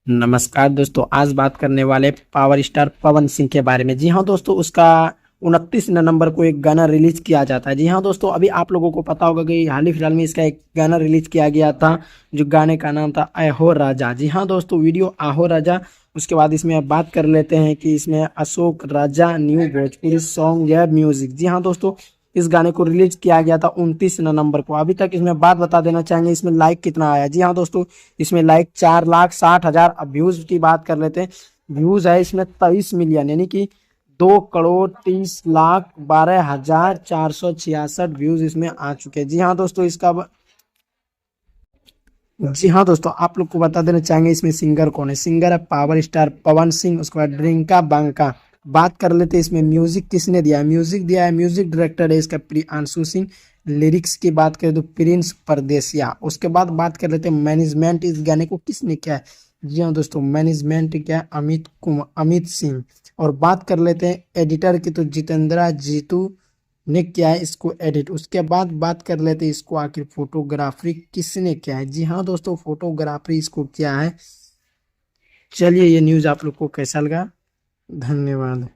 नमस्कार दोस्तों, आज बात करने वाले पावर स्टार पवन सिंह के बारे में। जी हाँ दोस्तों, उसका 29 नवंबर को एक गाना रिलीज किया जाता है। जी हाँ दोस्तों, अभी आप लोगों को पता होगा कि हाल ही फिलहाल में इसका एक गाना रिलीज किया गया था, जो गाने का नाम था आहो राजा। जी हाँ दोस्तों, वीडियो आहो राजा। उसके बाद इसमें अब बात कर लेते हैं कि इसमें अशोक राजा न्यू भोजपुरी सॉन्ग या म्यूजिक। जी हाँ दोस्तों, इस गाने को रिलीज किया गया था 29 नवंबर को। अभी तक इसमें बात बता देना चाहेंगे, इसमें लाइक कितना आया। जी हाँ दोस्तों, इसमें लाइक 4,60,000। अब व्यूज की बात कर लेते हैं। व्यूज है इसमें 23 मिलियन, यानी कि 2,30,12,466 व्यूज इसमें आ चुके हैं। जी हाँ दोस्तों, जी हाँ दोस्तों, आप लोग को बता देना चाहेंगे इसमें सिंगर कौन है। सिंगर है पावर स्टार पवन सिंह। उसके बाद ड्रिंका बंका। बात कर लेते हैं इसमें म्यूजिक किसने दिया है। म्यूजिक दिया है, म्यूजिक डायरेक्टर है इसका प्रियांशु सिंह। लिरिक्स की बात करें तो प्रिंस परदेसिया। उसके बाद बात कर लेते हैं मैनेजमेंट इस गाने को किसने किया है। जी हाँ दोस्तों, मैनेजमेंट क्या है, अमित सिंह। और बात कर लेते हैं एडिटर की, तो जितेंद्रा जीतू ने किया है इसको एडिट। उसके बाद बात कर लेते हैं इसको आखिर फोटोग्राफी किसने किया है। जी हाँ दोस्तों, फोटोग्राफी इसको किया है। चलिए, ये न्यूज़ आप लोग को कैसा लगा, धन्यवाद।